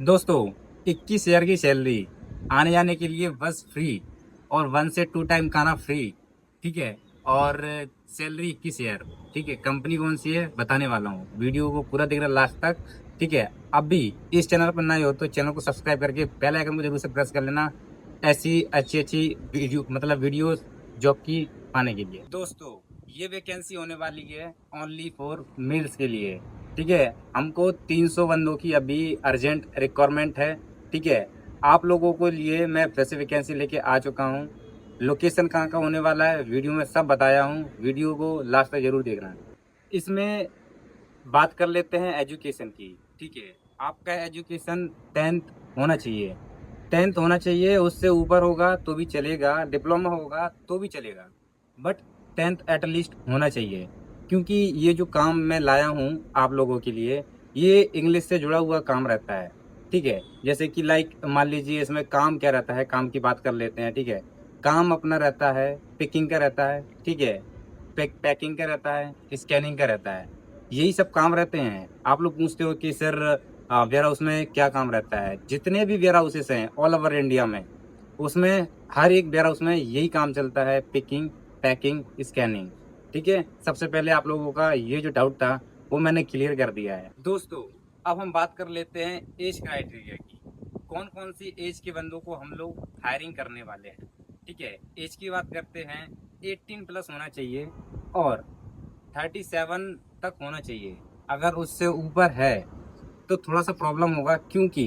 दोस्तों, 21 हजार की सैलरी, आने जाने के लिए बस फ्री और 1 से 2 टाइम खाना फ्री। ठीक है। और सैलरी 21 हजार। ठीक है। कंपनी कौन सी है बताने वाला हूँ, वीडियो को पूरा देखना लास्ट तक। ठीक है। अभी इस चैनल पर नए हो तो चैनल को सब्सक्राइब करके बेल आइकन को जरूर से प्रेस कर लेना, ऐसी अच्छी अच्छी वीडियो मतलब वीडियोस जॉब की पाने के लिए। दोस्तों, ये वैकेंसी होने वाली है ओनली फॉर मेल्स के लिए। ठीक है। हमको 300 बंदों की अभी अर्जेंट रिक्वायरमेंट है। ठीक है। आप लोगों को लिए मैं वैसे वैकेंसी लेके आ चुका हूँ। लोकेशन कहाँ का होने वाला है वीडियो में सब बताया हूँ, वीडियो को लास्ट तक जरूर देखना। इसमें बात कर लेते हैं एजुकेशन की। ठीक है। आपका एजुकेशन 10th होना चाहिए। 10th होना चाहिए, उससे ऊपर होगा तो भी चलेगा, डिप्लोमा होगा तो भी चलेगा, बट 10th एटलीस्ट होना चाहिए। क्योंकि ये जो काम मैं लाया हूँ आप लोगों के लिए, ये इंग्लिश से जुड़ा हुआ काम रहता है। ठीक है। जैसे कि लाइक मान लीजिए इसमें काम क्या रहता है, काम की बात कर लेते हैं। ठीक है। काम अपना रहता है पिकिंग का रहता है। ठीक है। पैकिंग का रहता है, स्कैनिंग का रहता है, यही सब काम रहते हैं। आप लोग पूछते हो कि सर वेयर हाउस में क्या काम रहता है। जितने भी वेयर हाउसेस हैं ऑल ओवर इंडिया में, उसमें हर एक वेयर हाउस में यही काम चलता है, पिकिंग, पैकिंग, स्कैनिंग। ठीक है। सबसे पहले आप लोगों का ये जो डाउट था वो मैंने क्लियर कर दिया है। दोस्तों, अब हम बात कर लेते हैं एज क्राइटेरिया की। कौन कौन सी एज के बंदों को हम लोग हायरिंग करने वाले हैं। ठीक है। एज की बात करते हैं, 18+ होना चाहिए और 37 तक होना चाहिए। अगर उससे ऊपर है तो थोड़ा सा प्रॉब्लम होगा, क्योंकि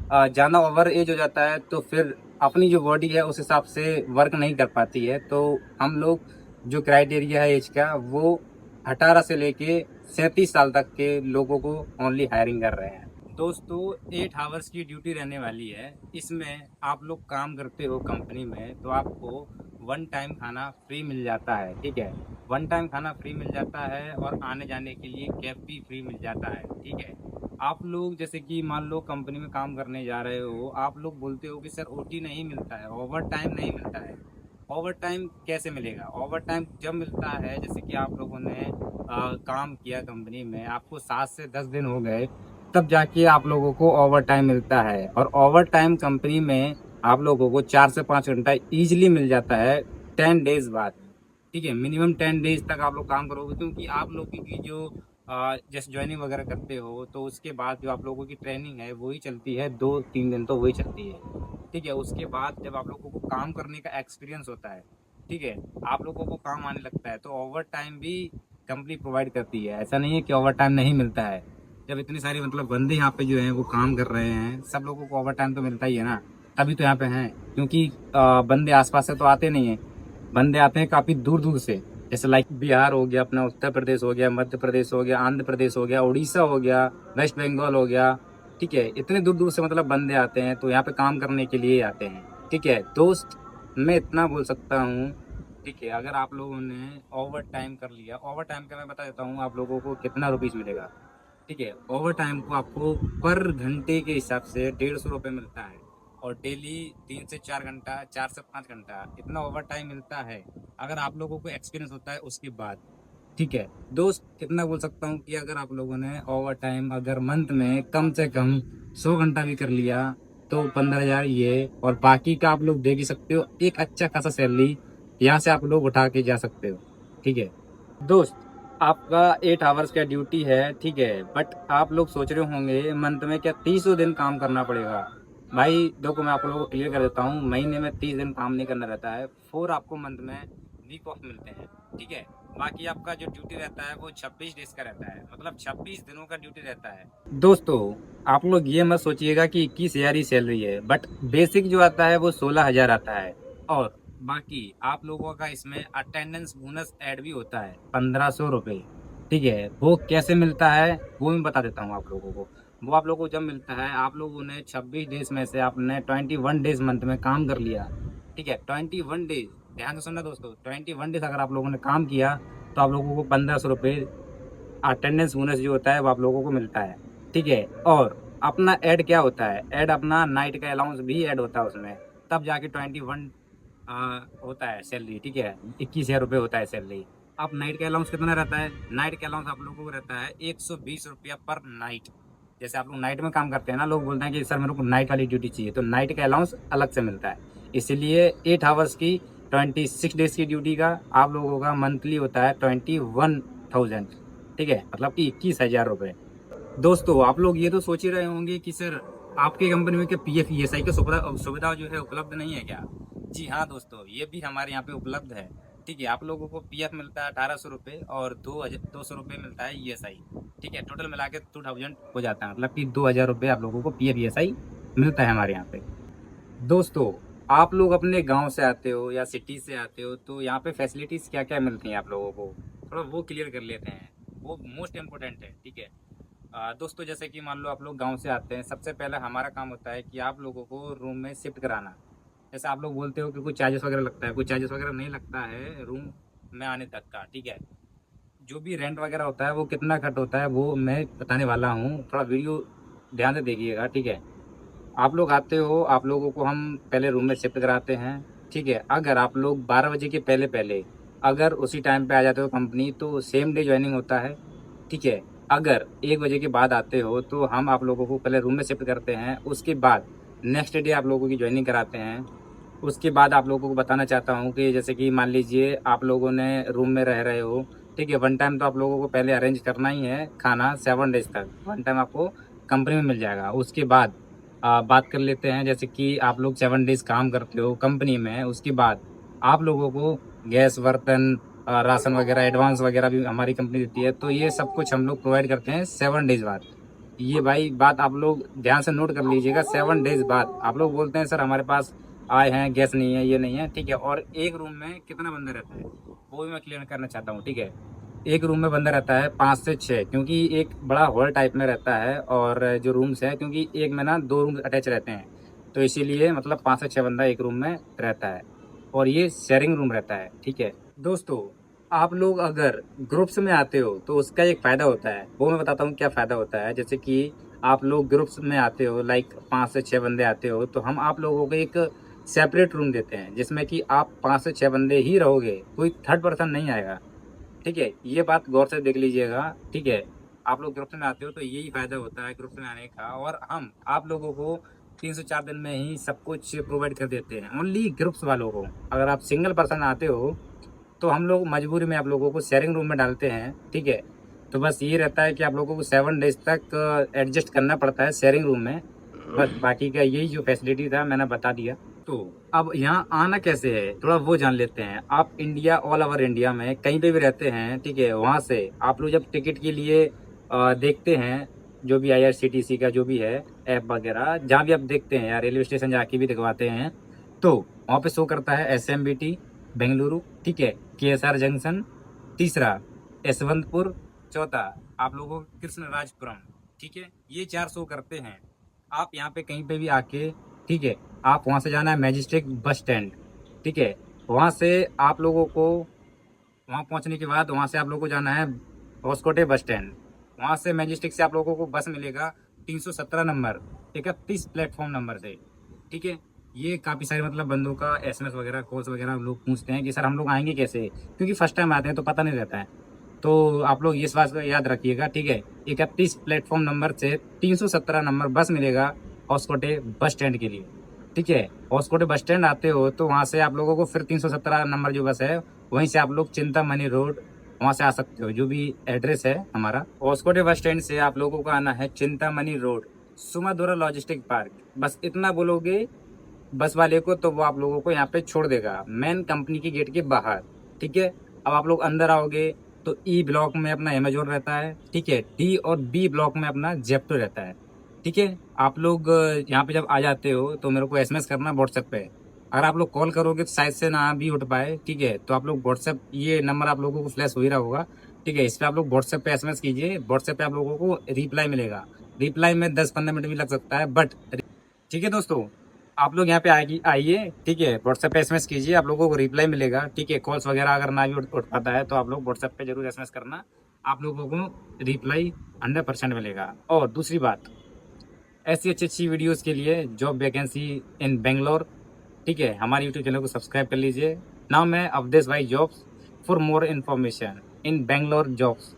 ज़्यादा ओवर एज हो जाता है तो फिर अपनी जो बॉडी है उस हिसाब से वर्क नहीं कर पाती है। तो हम लोग जो क्राइटेरिया है एज का, वो 18 से लेके 37 साल तक के लोगों को ओनली हायरिंग कर रहे हैं। दोस्तों, 8 आवर्स की ड्यूटी रहने वाली है। इसमें आप लोग काम करते हो कंपनी में तो आपको 1 टाइम खाना फ्री मिल जाता है। ठीक है। 1 टाइम खाना फ्री मिल जाता है और आने जाने के लिए कैब भी फ्री मिल जाता है। ठीक है। आप लोग जैसे कि मान लो कंपनी में काम करने जा रहे हो, आप लोग बोलते हो कि सर ओटी नहीं मिलता है, ओवर टाइम नहीं मिलता है। ओवर टाइम कैसे मिलेगा? ओवर टाइम जब मिलता है, जैसे कि आप लोगों ने काम किया कंपनी में, आपको 7 से 10 दिन हो गए, तब जाके आप लोगों को ओवर टाइम मिलता है। और ओवर टाइम कंपनी में आप लोगों को 4 से 5 घंटा ईजिली मिल जाता है 10 डेज बाद। ठीक है। मिनिमम 10 डेज तक आप लोग काम करोगे, क्योंकि आप लोगों की जो जैसे ज्वाइनिंग वगैरह करते हो तो उसके बाद जो आप लोगों की ट्रेनिंग है वही चलती है 2-3 दिन, तो वही चलती है। ठीक है। उसके बाद जब आप लोगों को काम करने का एक्सपीरियंस होता है, ठीक है, आप लोगों को काम आने लगता है, तो ओवर टाइम भी कंपनी प्रोवाइड करती है। ऐसा नहीं है कि ओवर टाइम नहीं मिलता है। जब इतने सारे मतलब बंदे यहाँ पे जो हैं वो काम कर रहे हैं, सब लोगों को ओवर टाइम तो मिलता ही है ना, तभी तो यहाँ पे हैं। क्योंकि बंदे आसपास से तो आते नहीं हैं, बंदे आते हैं काफ़ी दूर दूर से। जैसे लाइक बिहार हो गया, अपना उत्तर प्रदेश हो गया, मध्य प्रदेश हो गया, आंध्र प्रदेश हो गया, उड़ीसा हो गया, वेस्ट बंगाल हो गया। ठीक है। इतने दूर दूर से मतलब बंदे आते हैं तो यहाँ पे काम करने के लिए आते हैं। ठीक है दोस्त, मैं इतना बोल सकता हूँ। ठीक है। अगर आप लोगों ने ओवर टाइम कर लिया, ओवर टाइम का मैं बता देता हूँ आप लोगों को कितना रुपीज़ मिलेगा। ठीक है। ओवर टाइम को आपको पर घंटे के हिसाब से 150 रुपये मिलता है। और डेली 3 से 4 घंटा, 4 से 5 घंटा इतना ओवर टाइम मिलता है, अगर आप लोगों को एक्सपीरियंस होता है उसके बाद। ठीक है दोस्त, इतना बोल सकता हूँ कि अगर आप लोगों ने ओवर टाइम अगर मंथ में कम से कम 100 घंटा भी कर लिया तो 15 हजार ये, और बाकी का आप लोग देख ही सकते हो, एक अच्छा खासा सैलरी यहाँ से आप लोग उठा के जा सकते हो। ठीक है दोस्त, आपका 8 आवर्स का ड्यूटी है। ठीक है। बट आप लोग सोच रहे होंगे मंथ में क्या 30 दिन काम करना पड़ेगा। भाई देखो, मैं आप लोगों को क्लियर कर देता हूँ, महीने में 30 दिन काम नहीं करना रहता है। 4 आपको मंथ में वीक ऑफ मिलते हैं। ठीक है। बाकी आपका जो ड्यूटी रहता है वो 26 डेज का रहता है, मतलब 26 दिनों का ड्यूटी रहता है। दोस्तों, आप लोग ये मत सोचिएगा कि 21 हजार ही सैलरी है, बट बेसिक जो आता है वो 16 हजार आता है। और बाकी आप लोगों का इसमें अटेंडेंस बोनस ऐड भी होता है 1500 रुपये। ठीक है। वो कैसे मिलता है वो मैं बता देता हूँ आप लोगों को। वो आप लोगों को जब मिलता है, आप लोगों ने 26 डेज में से आपने 21 डेज मंथ में काम कर लिया। ठीक है। 21 डेज, ध्यान से सुनना दोस्तों, 21 डेज अगर आप लोगों ने काम किया तो आप लोगों को 1500 रुपये अटेंडेंस बोनस जो होता है वो आप लोगों को मिलता है। ठीक है। और अपना ऐड क्या होता है, ऐड अपना नाइट का अलाउंस भी ऐड होता है उसमें, तब जाके 21 होता है सैलरी। ठीक है। 21 हजार रुपये होता है सैलरी। अब नाइट का अलाउंस कितना रहता है? नाइट का अलाउंस आप लोगों को रहता है 120 रुपया पर नाइट। जैसे आप लोग नाइट में काम करते हैं ना, लोग बोलते हैं कि सर मेरे को नाइट वाली ड्यूटी चाहिए, तो नाइट का अलाउंस अलग से मिलता है। इसीलिए 8 आवर्स की 26 डेज की ड्यूटी का आप लोगों का मंथली होता है 21,000, ठीक है, मतलब कि 21,000 रुपये। दोस्तों आप लोग ये तो सोच ही रहे होंगे कि सर आपकी कंपनी में क्या PF ESI की सुविधा जो है उपलब्ध नहीं है क्या? जी हाँ दोस्तों, ये भी हमारे यहाँ पे उपलब्ध है। ठीक है, आप लोगों को PF मिलता है 1800 रुपये और 2,200 रुपये मिलता है ESI। ठीक है, टोटल मिला के 2000 हो जाता है, मतलब कि 2000 रुपये आप लोगों को PF ESI मिलता है हमारे यहाँ पे। दोस्तों आप लोग अपने गांव से आते हो या सिटी से आते हो, तो यहाँ पे फैसिलिटीज़ क्या क्या मिलती हैं आप लोगों को, थोड़ा वो क्लियर कर लेते हैं, वो मोस्ट इम्पोर्टेंट है। ठीक है, दोस्तों जैसे कि मान लो आप लोग गांव से आते हैं, सबसे पहले हमारा काम होता है कि आप लोगों को रूम में शिफ्ट कराना। जैसे आप लोग बोलते हो कि कुछ चार्जेस वगैरह लगता है, कुछ चार्जेस वगैरह नहीं लगता है रूम में आने तक का। ठीक है, जो भी रेंट वगैरह होता है वो कितना कट होता है वो मैं बताने वाला हूँ, थोड़ा वीडियो ध्यान से देखिएगा। ठीक है, आप लोग आते हो, आप लोगों को हम पहले रूम में शिफ्ट कराते हैं। ठीक है, अगर आप लोग 12 बजे के पहले पहले अगर उसी टाइम पे आ जाते हो कंपनी, तो सेम डे ज्वाइनिंग होता है। ठीक है, अगर 1 बजे के बाद आते हो तो हम आप लोगों को पहले रूम में शिफ्ट करते हैं, उसके बाद नेक्स्ट डे आप लोगों की ज्वाइनिंग कराते हैं। उसके बाद आप लोगों को बताना चाहता हूँ कि जैसे कि मान लीजिए आप लोगों ने रूम में रह रहे हो। ठीक है, 1 टाइम तो आप लोगों को पहले अरेंज करना ही है खाना, 7 डेज तक 1 टाइम आपको कंपनी में मिल जाएगा। उसके बाद बात कर लेते हैं, जैसे कि आप लोग 7 डेज काम करते हो कंपनी में, उसके बाद आप लोगों को गैस, बर्तन, राशन वगैरह, एडवांस वगैरह भी हमारी कंपनी देती है। तो ये सब कुछ हम लोग प्रोवाइड करते हैं 7 डेज बाद। ये भाई बात आप लोग ध्यान से नोट कर लीजिएगा, 7 डेज बाद। आप लोग बोलते हैं सर हमारे पास आए हैं, गैस नहीं है, ये नहीं है। ठीक है, और एक रूम में कितना बंदा रहता है वो भी मैं क्लियर करना चाहता हूँ। ठीक है, एक रूम में बंदा रहता है 5 से 6, क्योंकि एक बड़ा हॉल टाइप में रहता है, और जो रूम्स है, क्योंकि एक में ना 2 रूम अटैच रहते हैं, तो इसीलिए मतलब 5 से 6 बंदा एक रूम में रहता है, और ये शेयरिंग रूम रहता है। ठीक है दोस्तों, आप लोग अगर ग्रुप्स में आते हो तो उसका एक फ़ायदा होता है, वो मैं बताता हूँ क्या फ़ायदा होता है। जैसे कि आप लोग ग्रुप्स में आते हो, लाइक 5 से 6 बंदे आते हो, तो हम आप लोगों को एक सेपरेट रूम देते हैं, जिसमें कि आप 5 से 6 बंदे ही रहोगे, कोई थर्ड पर्सन नहीं आएगा। ठीक है, ये बात गौर से देख लीजिएगा। ठीक है, आप लोग ग्रुप्स में आते हो तो यही फायदा होता है ग्रुप्स में आने का, और हम आप लोगों को 3 से 4 दिन में ही सब कुछ प्रोवाइड कर देते हैं, ओनली ग्रुप्स वालों को। अगर आप सिंगल पर्सन आते हो तो हम लोग मजबूरी में आप लोगों को शेयरिंग रूम में डालते हैं। ठीक है, तो बस ये रहता है कि आप लोगों को 7 डेज तक एडजस्ट करना पड़ता है शेयरिंग रूम में। बस बाकी का यही जो फैसिलिटी था मैंने बता दिया। तो अब यहाँ आना कैसे है थोड़ा वो जान लेते हैं। आप इंडिया, ऑल ओवर इंडिया में कहीं पे भी रहते हैं, ठीक है, वहाँ से आप लोग जब टिकट के लिए देखते हैं, जो भी IRCTC का जो भी है ऐप वगैरह, जहाँ भी आप देखते हैं या रेलवे स्टेशन जाके भी दिखवाते हैं, तो वहाँ पे शो करता है SMBT बेंगलुरु, ठीक है, KSR जंक्शन, तीसरा यशवंतपुर, चौथा आप लोगों को कृष्णराजपुरम। ठीक है, ये 4 शो करते हैं। आप यहाँ पे कहीं पे भी आके, ठीक है, आप वहाँ से जाना है मैजिस्ट्रेट बस स्टैंड। ठीक है, वहाँ से आप लोगों को, वहाँ पहुँचने के बाद वहाँ से आप लोगों को जाना है होस्कोटे बस स्टैंड। वहाँ से मैजिस्ट्रेट से आप लोगों को बस मिलेगा 317 नंबर, 31 प्लेटफॉर्म नंबर से। ठीक है, ये काफ़ी सारे मतलब बंदों का SMS वगैरह, कॉल्स वगैरह लोग पूछते हैं कि सर हम लोग आएंगे कैसे, क्योंकि फर्स्ट टाइम आते हैं तो पता नहीं रहता है। तो आप लोग इस बात को याद रखिएगा। ठीक है, 31 प्लेटफॉर्म नंबर से 317 नंबर बस मिलेगा होस्कोटे बस स्टैंड के लिए। ठीक है, होस्कोटे बस स्टैंड आते हो तो वहाँ से आप लोगों को फिर 317 नंबर जो बस है, वहीं से आप लोग चिंतामणि रोड वहाँ से आ सकते हो, जो भी एड्रेस है हमारा। होस्कोटे बस स्टैंड से आप लोगों को आना है चिंतामणि रोड, सुमाधुरा लॉजिस्टिक पार्क। बस इतना बोलोगे बस वाले को तो वो आप लोगों को यहाँ पे छोड़ देगा मेन कंपनी की गेट के बाहर। ठीक है, अब आप लोग अंदर आओगे तो E ब्लॉक में अपना अमेजोन रहता है। ठीक है, D और B ब्लॉक में अपना जेप्टो रहता है। ठीक है, आप लोग यहाँ पे जब आ जाते हो तो मेरे को SMS करना व्हाट्सएप पे। अगर आप लोग कॉल करोगे तो शायद से ना भी उठ पाए। ठीक है, तो आप लोग व्हाट्सएप, ये नंबर आप लोगों को फ्लैश हो ही रहा होगा। ठीक है, इस पर आप लोग व्हाट्सएप पे SMS कीजिए। व्हाट्सएप पे आप लोगों को रिप्लाई मिलेगा। रिप्लाई में 10-15 मिनट भी लग सकता है, बट ठीक है दोस्तों, आप लोग यहाँ पे आइए। ठीक है, व्हाट्सएप पे SMS कीजिए, आप लोगों को रिप्लाई मिलेगा। ठीक है, कॉल्स वगैरह अगर ना भी उठ पाता है तो आप लोग व्हाट्सएप पे जरूर SMS करना, आप लोगों को रिप्लाई 100% मिलेगा। और दूसरी बात, ऐसी अच्छी वीडियोस के लिए जॉब वैकेंसी इन बेंगलोर, ठीक है, हमारे यूट्यूब चैनल को सब्सक्राइब कर लीजिए। नाउ मैं अवधेश भाई jobs for more information in Bangalore jobs.